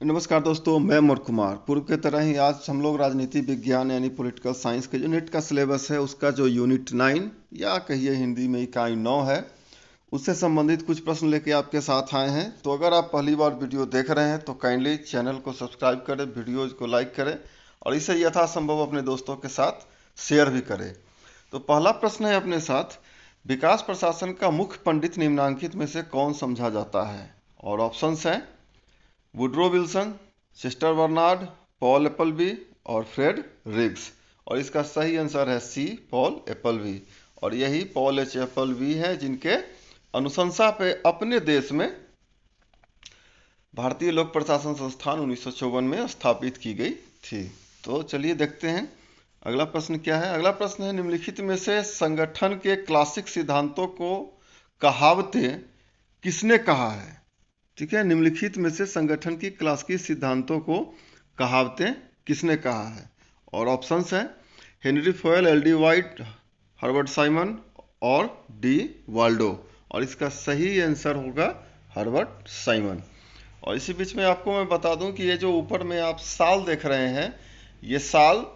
नमस्कार दोस्तों, मैं अमर कुमार। पूर्व की तरह ही आज हम लोग राजनीति विज्ञान यानी पॉलिटिकल साइंस के जो नीट का सिलेबस है उसका जो यूनिट 9 या कहिए हिंदी में इकाई 9 है उससे संबंधित कुछ प्रश्न लेके आपके साथ आए हैं। तो अगर आप पहली बार वीडियो देख रहे हैं तो काइंडली चैनल को सब्सक्राइब करें, वीडियोज को लाइक करें और इसे यथासंभव अपने दोस्तों के साथ शेयर भी करें। तो पहला प्रश्न है अपने साथ, विकास प्रशासन का मुख्य पंडित निम्नांकित में से कौन समझा जाता है? और ऑप्शंस हैं Woodrow Wilson, sister Bernard, Paul Appleby और फ्रेड रिग्स। और इसका सही आंसर है सी, पॉल एप्पलबी। और यही पॉल एच एप्पलबी हैं जिनके अनुशंसा पे अपने देश में भारतीय लोक प्रशासन संस्थान 1954 में स्थापित की गई थी। तो चलिए देखते हैं अगला प्रश्न क्या है। अगला प्रश्न है, निम्नलिखित में से संगठन के क्लासिक सिद्धांतों को कहावतें किसने कहा है? ठीक है, निम्नलिखित में से संगठन की क्लासिकी सिद्धांतों को कहावतें किसने कहा है? और ऑप्शंस हैं Henry Foyle, L D white, Herbert Simon और डी वाल्डो। और इसका सही आंसर होगा हर्बर्ट साइमन। और इसी बीच में आपको मैं बता दूं कि ये जो ऊपर में आप साल देख रहे हैं, ये साल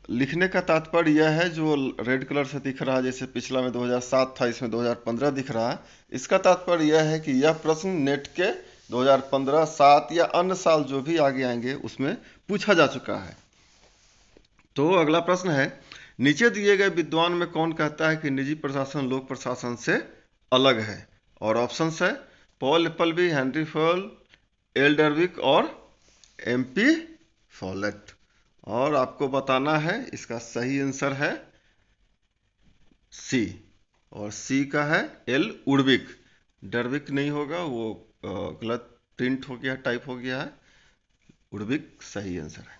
लिखने का तात्पर्य यह है, जो रेड कलर से दिख रहा है, जैसे पिछला में 2007 था, इसमें 2015 दिख रहा है। इसका तात्पर्य यह है कि यह प्रश्न नेट के 2015, 7 या अन्य साल जो भी आगे आएंगे उसमें पूछा जा चुका है। तो अगला प्रश्न है, नीचे दिए गए विद्वान में कौन कहता है कि निजी प्रशासन लोक प्रशासन से अलग है? और ऑप्शंस है Paul Appleby, Henri Fayol, L Urwick और एमपी फॉलेट। और आपको बताना है इसका सही आंसर है सी। और सी का है एल उर्विक। डरविक नहीं होगा, वो गलत प्रिंट हो गया, टाइप हो गया है। उर्विक सही आंसर है।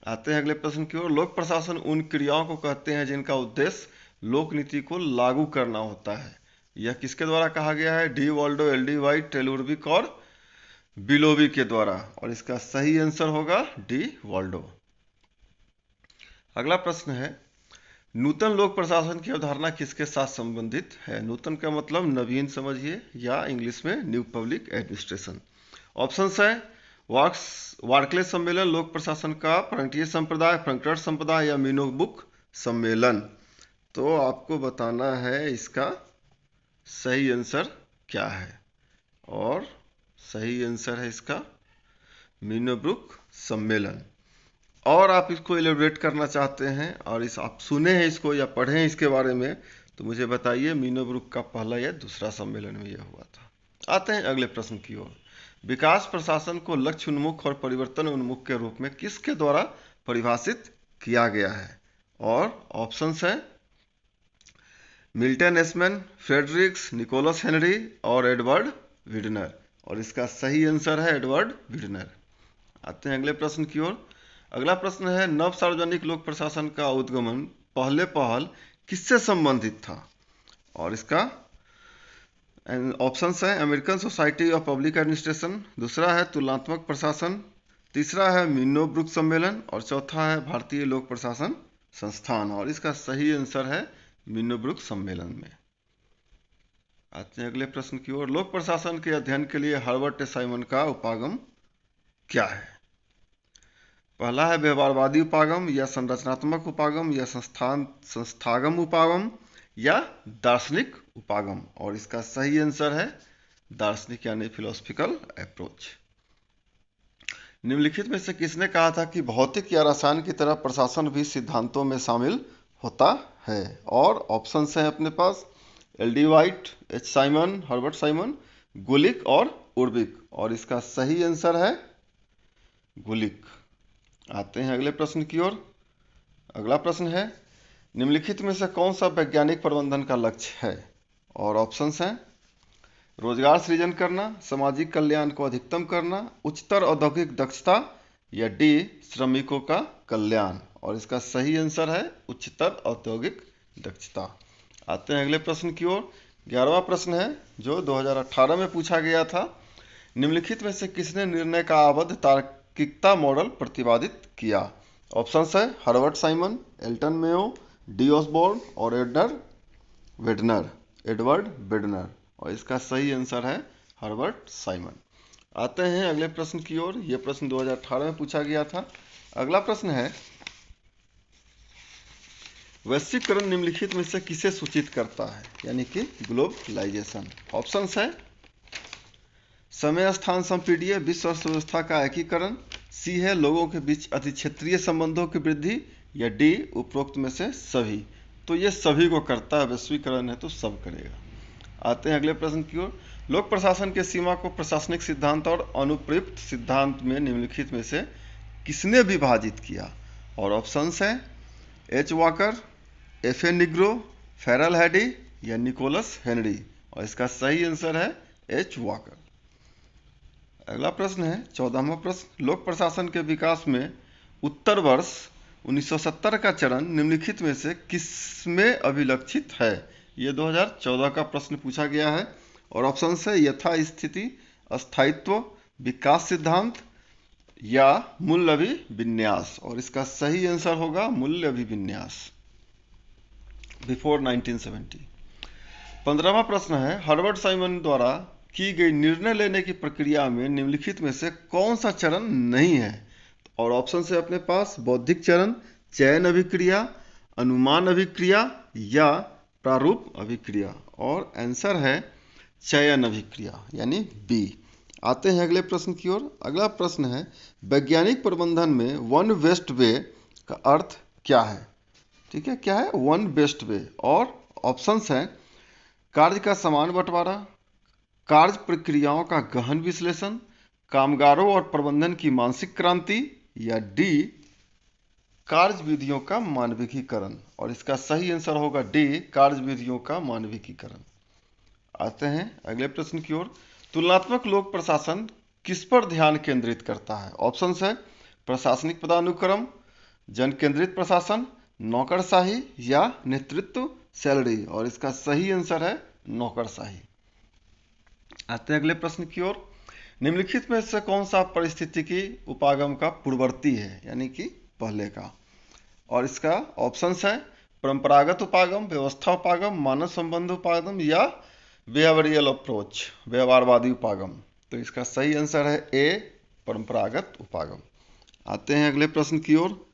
आते हैं अगले प्रश्न की ओर। लोक प्रशासन उन क्रियाओं को कहते हैं जिनका उद्देश्य लोक नीति को लागू करना होता है। यह किसके द्वारा कहा गया है? D Waldo, L D White, टेल उर्विक और बिलोवी के द्वारा। और इसका सही आंसर होगा डी वाल्डो। अगला प्रश्न है, नूतन लोक प्रशासन की अवधारणा किसके साथ संबंधित है? नूतन का मतलब नवीन समझिए, या इंग्लिश में न्यू पब्लिक एडमिनिस्ट्रेशन। ऑप्शंस है वार्कले सम्मेलन, लोक प्रशासन का फ्रंटियर संप्रदाय, फ्रंकटर संप्रदाय या मीनोबुक सम्मेलन। तो आपको बताना है इसका सही आंसर क्या है। और सही आंसर है इसका मीनोब्रुक सम्मेलन। और आप इसको एलिब्रेट करना चाहते हैं और इस आप सुने हैं इसको या पढ़े हैं इसके बारे में, तो मुझे बताइए मीनोब्रुक का पहला या दूसरा सम्मेलन में यह हुआ था। आते हैं अगले प्रश्न की ओर। विकास प्रशासन को लक्ष्य उन्मुख और परिवर्तन उन्मुख के रूप में किसके द्वारा परिभाषित किया गया है? और ऑप्शंस हैं मिल्टन एसमैन, फ्रेडरिक्स, निकोलस हेनरी और एडवर्ड विडनर। और इसका सही आंसर है एडवर्ड विडनर। आते हैं अगले प्रश्न की ओर। अगला प्रश्न है, नव सार्वजनिक लोक प्रशासन का उद्गमन पहले पहल किससे संबंधित था? और इसका ऑप्शंस है American society of public administration, दूसरा है तुलनात्मक प्रशासन, तीसरा है मिनोब्रुक सम्मेलन और चौथा है भारतीय लोक प्रशासन संस्थान। और इसका सही आंसर है मिनोब्रुक सम्मेलन में। आते हैं अगले प्रश्न की ओर। लोक प्रशासन के अध्ययन के लिए हर्बर्ट साइमन का उपागम क्या है? पहला है व्यवहारवादी उपागम, या संरचनात्मक उपागम, या संस्थागम उपागम, या दार्शनिक उपागम। और इसका सही आंसर है दार्शनिक यानी फिलोसफिकल अप्रोच। निम्नलिखित में से किसने कहा था कि भौतिक या रसायन की तरह प्रशासन भी सिद्धांतों में शामिल होता है? और ऑप्शंस हैं अपने पास L D White, H Simon, Herbert Simon, Gulick और उर्बिक। और इसका सही आंसर है गुलिक। आते हैं अगले प्रश्न की ओर। अगला प्रश्न है, निम्नलिखित में से कौन सा वैज्ञानिक प्रबंधन का लक्ष्य है? और ऑप्शंस हैं रोजगार सृजन करना, सामाजिक कल्याण को अधिकतम करना, उच्चतर औद्योगिक दक्षता, या डी श्रमिकों का कल्याण। और इसका सही आंसर है उच्चतर औद्योगिक दक्षता। आते हैं अगले प्रश्न की ओर। 11वां प्रश्न है जो 2018 में पूछा गया था। निम्नलिखित में से किसने निर्णय का आबद्ध तार्किकता मॉडल प्रतिपादित किया? ऑप्शंस है Herbert Simon, Elton Mayo, D Osborne और एडवर्ड वेडनर। और इसका सही आंसर है हर्बर्ट साइमन। आते हैं अगले प्रश्न की ओर। यह प्रश्न 2018 में पूछा गया था। अगला प्रश्न है, वैश्वीकरण निम्नलिखित में से किसे सूचित करता है, यानी कि ग्लोबलाइजेशन। ऑप्शंस है, समय स्थान संपीड़ीय विश्व अर्थव्यवस्था का एकीकरण, सी है लोगों के बीच अधिक्षेत्रीय संबंधों की वृद्धि, या डी उपरोक्त में से सभी। तो ये सभी को करता है, वैश्वीकरण है तो सब करेगा। आते हैं अगले प्रश्न की ओर। लोक प्रशासन के सीमा को प्रशासनिक सिद्धांत और अनुप्रयुक्त सिद्धांत में निम्नलिखित में से किसने विभाजित किया। और ऑप्शंस हैं, H Walker, F A Nigro, Ferrel Heady, या निकोलस हेनरी। और इसका सही आंसर है एच वॉकर। अगला प्रश्न है 14वां प्रश्न, लोक प्रशासन के विकास में उत्तर वर्ष 1970 का चरण निम्नलिखित में से किसमें अभिलक्षित है। ये 2014 का प्रश्न पूछा गया है। और ऑप्शन है, यथास्थिति, स्थायित्व, विकास सिद्धांत, या मूल्य अभिविन्यास। और इसका सही आंसर होगा मूल्य अभिविन्यास, बिफोर 1970। 15वां प्रश्न है, हर्बर्ट साइमन द्वारा की गई निर्णय लेने की प्रक्रिया में निम्नलिखित में से कौन सा चरण नहीं है। और ऑप्शन है अपने पास, बौद्धिक चरण, चयन अभिक्रिया, अनुमान अभिक्रिया, या प्रारूप अभिक्रिया। और आंसर है चयन अभिक्रिया, यानी बी। आते हैं अगले प्रश्न की ओर। अगला प्रश्न है, वैज्ञानिक प्रबंधन में वन बेस्ट वे का अर्थ क्या है। ठीक है, क्या है वन बेस्ट वे। और ऑप्शंस हैं, कार्य का समान बंटवारा, कार्य प्रक्रियाओं का गहन विश्लेषण, कामगारों और प्रबंधन की मानसिक क्रांति, या डी कार्य विधियों का मानविकीकरण। और इसका सही आंसर होगा डी कार्य विधियों का मानविकीकरण। आते हैं अगले प्रश्न की ओर। तुलनात्मक लोक प्रशासन किस पर ध्यान केंद्रित करता है। ऑप्शंस है, प्रशासनिक पदानुक्रम, जन केंद्रित प्रशासन, नौकरशाही, या नेतृत्व सैलरी। और इसका सही आंसर है नौकरशाही। आते हैं अगले प्रश्न की ओर। निम्नलिखित में से कौन सा पारिस्थितिकी उपागम का पूर्ववर्ती है, यानी कि पहले का। और इसका ऑप्शंस है, परंपरागत उपागम, व्यवस्था उपागम, मानव संबंध उपागम, या बिहेवियरल अप्रोच, व्यवहारवादी उपागम। तो इसका सही आंसर है ए परंपरागत उपागम। आते हैं अगले प्रश्न की ओर।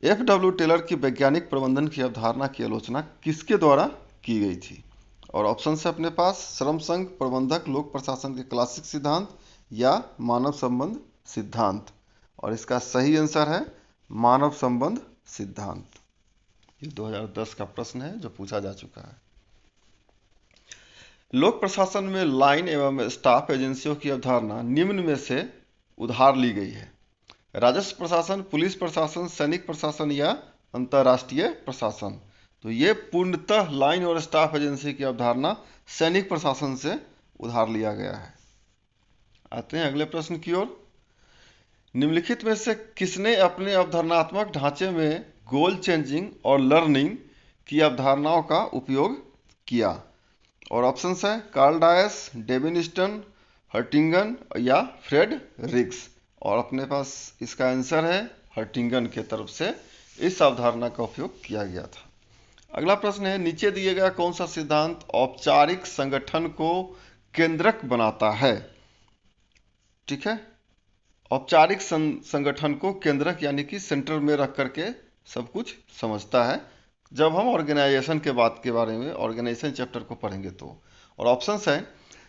एफ.डब्ल्यू. टेलर की वैज्ञानिक प्रबंधन की अवधारणा की आलोचना किसके द्वारा की गई थी। और ऑप्शन है अपने पास, श्रम संघ, प्रबंधक, लोक प्रशासन के क्लासिक सिद्धांत, या मानव संबंध सिद्धांत। और इसका सही आंसर है मानव संबंध सिद्धांत। ये 2010 का प्रश्न है जो पूछा जा चुका है। लोक प्रशासन में लाइन एवं स्टाफ एजेंसियों की अवधारणा निम्न में से उधार ली गई है। राजस्व प्रशासन, पुलिस प्रशासन, सैनिक प्रशासन, या अंतर्राष्ट्रीय प्रशासन। तो ये पूर्णतः लाइन और स्टाफ एजेंसी की अवधारणा सैनिक प्रशासन से उधार लिया गया है। आते हैं अगले प्रश्न की ओर। निम्नलिखित में से किसने अपने अवधारणात्मक ढांचे में गोल चेंजिंग और लर्निंग की अवधारणाओं का उपयोग किया। और ऑप्शंस है, कार्ल डायस, डेविन स्टन, हर्टिंगन, या फ्रेड रिग्स। और अपने पास इसका आंसर है हर्टिंगन के तरफ से इस अवधारणा का उपयोग किया गया था। अगला प्रश्न है, नीचे दिए गया कौन सा सिद्धांत औपचारिक संगठन को केंद्रक बनाता है। ठीक है, औपचारिक संगठन को केंद्रक यानी कि सेंटर में रख करके सब कुछ समझता है, जब हम ऑर्गेनाइजेशन के बात के बारे में ऑर्गेनाइजेशन चैप्टर को पढ़ेंगे तो। और ऑप्शंस हैं,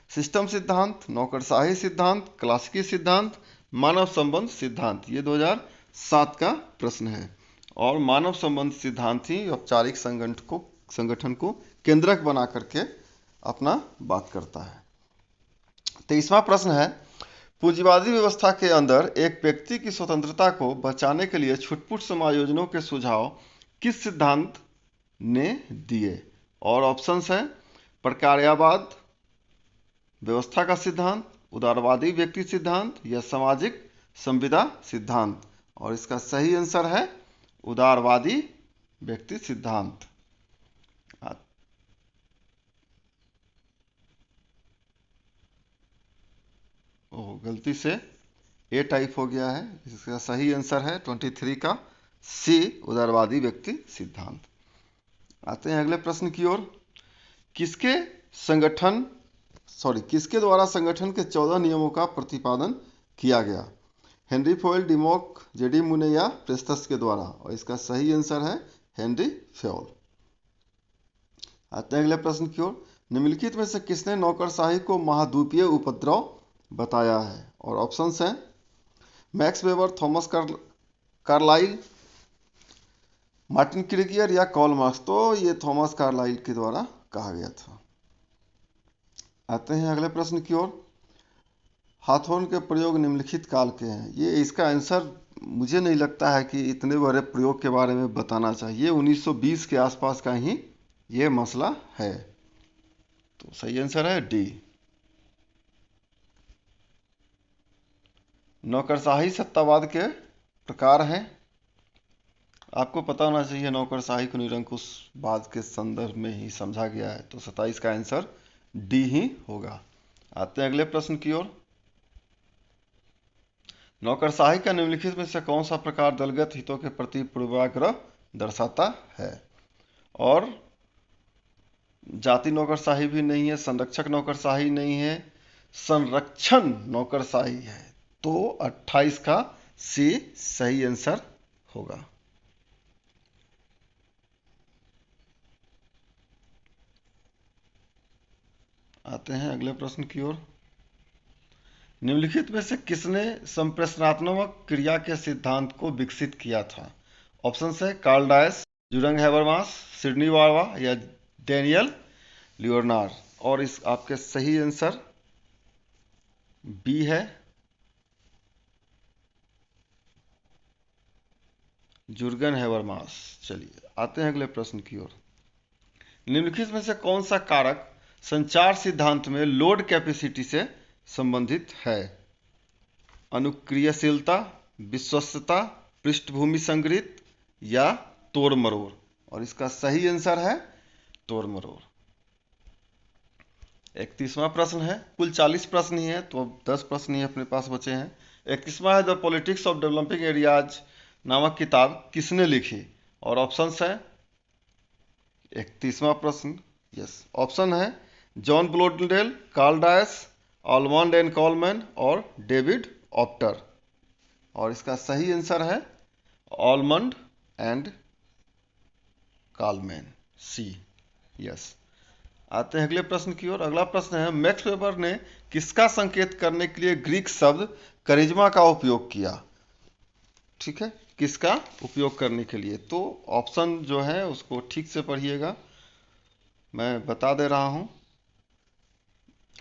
सिस्टम सिद्धांत, नौकरशाही सिद्धांत, क्लासिकी सिद्धांत, मानव संबंध सिद्धांत। ये 2007 का प्रश्न है। और मानव संबंध सिद्धांत ही औपचारिक संगठन को केंद्रक बना करके अपना बात करता है। 23वां प्रश्न है, पूंजीवादी व्यवस्था के अंदर एक व्यक्ति की स्वतंत्रता को बचाने के लिए छुटपुट समायोजनों के सुझाव किस सिद्धांत ने दिए। और ऑप्शंस हैं, प्रकार्यवाद, व्यवस्था का सिद्धांत, उदारवादी व्यक्ति सिद्धांत, या सामाजिक संविदा सिद्धांत। और इसका सही आंसर है उदारवादी व्यक्ति सिद्धांत। गलती से ए टाइप हो गया है, इसका सही आंसर है 23 का सी उदारवादी व्यक्ति सिद्धांत। आते हैं अगले प्रश्न की ओर। किसके संगठन किसके द्वारा संगठन के 14 नियमों का प्रतिपादन किया गया? हेनरी फोयल, डिमोक, जेडी मुने या प्रेस्तस के द्वारा? और इसका सही आंसर है हेनरी फोयल। आते हैं अगले प्रश्न की ओर। निम्नलिखित में से किसने नौकरशाही को महाद्वीपीय उपद्रव बताया है? और ऑप्शंस हैं Max Weber, Thomas Carlyle, Martin Krieger या कार्ल मार्क्स। तो ये थॉमस कार्लाइल के द्वारा कहा गया था। आते हैं अगले प्रश्न की ओर। हाथोन के प्रयोग निम्नलिखित काल के हैं। ये इसका आंसर मुझे नहीं लगता है कि इतने बड़े प्रयोग के बारे में बताना चाहिए। 1920 के आसपास का ही ये मसला है। तो सही आंसर है डी। नौकरशाही सत्तावाद के प्रकार हैं। आपको पता होना चाहिए नौकरशाही को निरंकुशवाद के संदर्भ में ही समझा गया है। तो 27 का आंसर डी ही होगा। आते हैं अगले प्रश्न की ओर। नौकरशाही का निम्नलिखित में से कौन सा प्रकार दलगत हितों के प्रति पूर्वाग्रह दर्शाता है? और जाति नौकरशाही भी नहीं है, संरक्षक नौकरशाही नहीं है, संरक्षण नौकरशाही है। तो 28 का सी सही आंसर होगा। आते हैं अगले प्रश्न की ओर। निम्नलिखित में से किसने संप्रेषणात्मक क्रिया के सिद्धांत को विकसित किया था? ऑप्शन है कार्ल डायस, जुरंग हैबरमास, सिडनी वार्वा या डैनियल लियोनार्ड। और इस आपके सही आंसर बी है, जुर्गन हैबरमास। चलिए आते हैं अगले प्रश्न की ओर। निम्नलिखित में से कौन सा कारक संचार सिद्धांत में लोड कैपेसिटी से संबंधित है? अनुक्रियशीलता, विश्वस्तता, पृष्ठभूमि संग्रहित या तोड़ मरोड़। और इसका सही आंसर है तोड़ मरोड़। 31वां प्रश्न है। कुल 40 प्रश्न ही है, तो अब 10 प्रश्न ही अपने पास बचे हैं। 31वां है the politics of developing areas नामक किताब किसने लिखी? और ऑप्शंस है 31वां प्रश्न, यस, ऑप्शन है John Blondel, Karl Dias, Almond and Coleman और डेविड ऑप्टर। और इसका सही आंसर है Almond and Coleman, C, yes. आते हैं अगले प्रश्न की ओर। अगला प्रश्न है मैक्स वेबर ने किसका संकेत करने के लिए ग्रीक शब्द करिश्मा का उपयोग किया? ठीक है, किसका उपयोग करने के लिए? तो ऑप्शन जो है उसको ठीक से पढ़िएगा, मैं बता दे रहा हूं।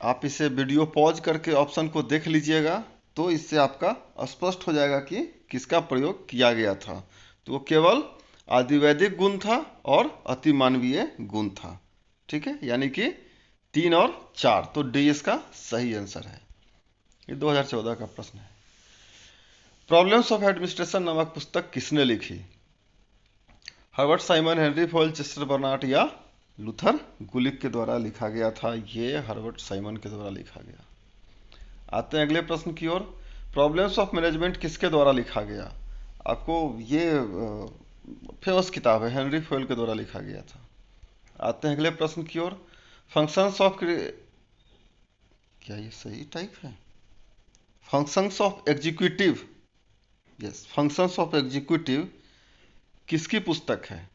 आप इसे वीडियो पॉज करके ऑप्शन को देख लीजिएगा, तो इससे आपका स्पष्ट हो जाएगा कि किसका प्रयोग किया गया था। तो वो केवल आदिवैदिक गुण था और अतिमानवीय गुण था। ठीक है, यानी कि 3 और 4। तो डी इसका सही आंसर है। ये 2014 का प्रश्न है। प्रॉब्लम्स ऑफ एडमिनिस्ट्रेशन नामक पुस्तक किसने लिखी? Herbert Simon, Henry Foyle, Chester Barnard या लूथर गुलिक के द्वारा लिखा गया था। ये हर्बर्ट साइमन के द्वारा लिखा गया। आते हैं अगले प्रश्न की ओर। प्रॉब्लम्स ऑफ मैनेजमेंट किसके द्वारा लिखा गया? आपको ये फेमस किताब है, हेनरी फोयल के द्वारा लिखा गया था। आते हैं अगले प्रश्न की ओर। फंक्शंस ऑफ, क्या ये सही टाइप है? Functions of executive, yes, functions of executive किसकी पुस्तक है?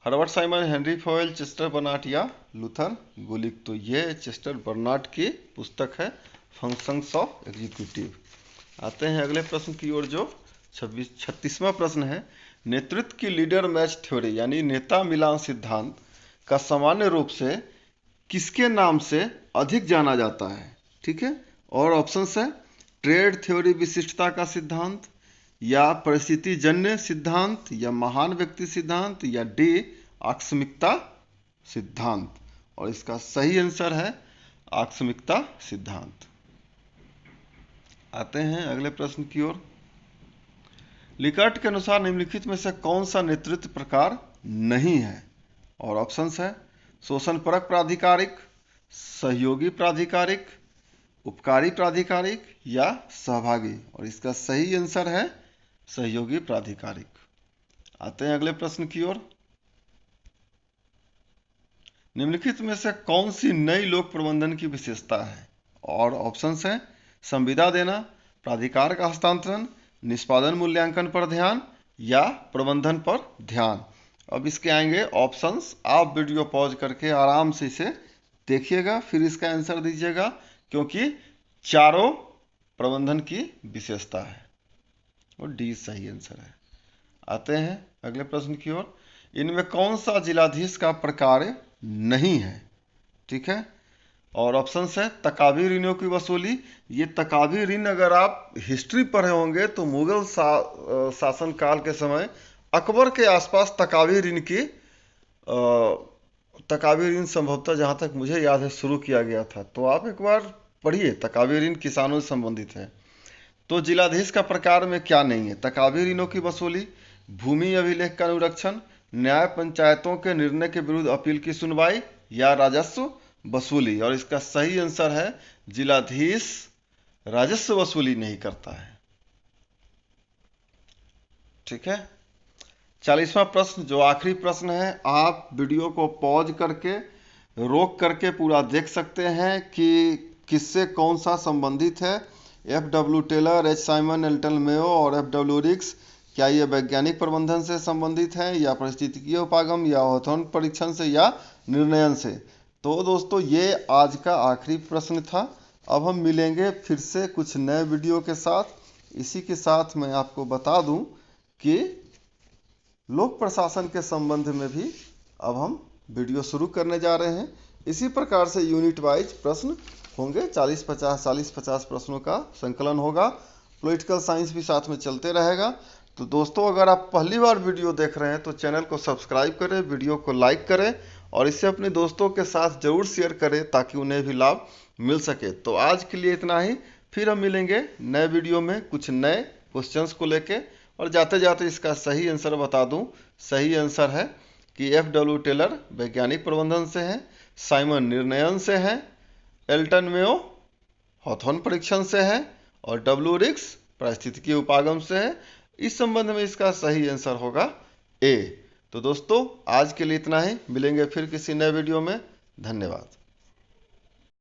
Herbert Simon, Henry Foyle, Chester Barnard या लूथर गुलिक। तो ये चेस्टर बर्नार्ड की पुस्तक है, फंक्शंस ऑफ एग्जीक्यूटिव। आते हैं अगले प्रश्न की ओर जो 36वां प्रश्न है। नेतृत्व की लीडर मैच थ्योरी यानी नेता मिलान सिद्धांत का सामान्य रूप से किसके नाम से अधिक जाना जाता है? ठीक है, और ऑप्शंस है ट्रेड थ्योरी विशिष्टता का सिद्धांत, या परिस्थिति जन्य सिद्धांत, या महान व्यक्ति सिद्धांत, या डी आकस्मिकता सिद्धांत। और इसका सही आंसर है आकस्मिकता सिद्धांत। आते हैं अगले प्रश्न की ओर। लिकर्ट के अनुसार निम्नलिखित में से कौन सा नेतृत्व प्रकार नहीं है? और ऑप्शंस है शोषण परक प्राधिकारिक, सहयोगी प्राधिकारिक, उपकारी प्राधिकारिक या सहभागी। और इसका सही आंसर है सहयोगी प्राधिकारिक। आते हैं अगले प्रश्न की ओर। निम्नलिखित में से कौन सी नई लोक प्रबंधन की विशेषता है? और ऑप्शंस हैं संविदा देना, प्राधिकार का हस्तांतरण, निष्पादन मूल्यांकन पर ध्यान या प्रबंधन पर ध्यान। अब इसके आएंगे ऑप्शंस, आप वीडियो पॉज करके आराम से इसे देखिएगा, फिर इसका आंसर दीजिएगा, क्योंकि चारों प्रबंधन की विशेषता है और डी सही आंसर है। आते हैं अगले प्रश्न की ओर। इनमें कौन सा जिलाधीश का प्रकार नहीं है? ठीक है, और ऑप्शन है तकावी ऋणों की वसूली। ये तकावी ऋण अगर आप हिस्ट्री पढ़े होंगे तो मुगल शासन काल के समय अकबर के आसपास तकावी ऋण संभवतः जहां तक मुझे याद है शुरू किया गया था। तो आप एक बार पढ़िए, तकावी ऋण किसानों से संबंधित है। तो जिलाधीश का प्रकार में क्या नहीं है? तकावी ऋणों की वसूली, भूमि अभिलेख का अनुरक्षण, न्याय पंचायतों के निर्णय के विरुद्ध अपील की सुनवाई या राजस्व वसूली। और इसका सही आंसर है जिलाधीश राजस्व वसूली नहीं करता है। ठीक है, 40वां प्रश्न जो आखिरी प्रश्न है, आप वीडियो को पॉज करके रोक करके पूरा देख सकते हैं कि किससे कौन सा संबंधित है। F.W. Taylor, H. Simon, Elton Mayo और F.W. रिक्स, क्या ये वैज्ञानिक प्रबंधन से संबंधित है या पारिस्थितिकीय उपागम या हॉथॉर्न परीक्षण से या निर्णयन से? तो दोस्तों ये आज का आखिरी प्रश्न था। अब हम मिलेंगे फिर से कुछ नए वीडियो के साथ। इसी के साथ मैं आपको बता दूं कि लोक प्रशासन के संबंध में भी अब हम वीडियो शुरू करने जा रहे हैं। इसी प्रकार से यूनिट वाइज प्रश्न होंगे, 40-50 प्रश्नों का संकलन होगा। पॉलिटिकल साइंस भी साथ में चलते रहेगा। तो दोस्तों अगर आप पहली बार वीडियो देख रहे हैं तो चैनल को सब्सक्राइब करें, वीडियो को लाइक करें और इसे अपने दोस्तों के साथ जरूर शेयर करें ताकि उन्हें भी लाभ मिल सके। तो आज के लिए इतना ही, फिर हम मिलेंगे नए वीडियो में कुछ नए क्वेश्चंस को लेके। और जाते जाते इसका सही आंसर बता दूं, सही आंसर है कि F.W. टेलर वैज्ञानिक प्रबंधन से है, साइमन निर्णयन से है, एल्टन मेयो हॉथॉर्न परीक्षण से है और W. रिक्स पारिस्थितिकीय उपागम से है। इस संबंध में इसका सही आंसर होगा ए। तो दोस्तों आज के लिए इतना ही, मिलेंगे फिर किसी नए वीडियो में। धन्यवाद।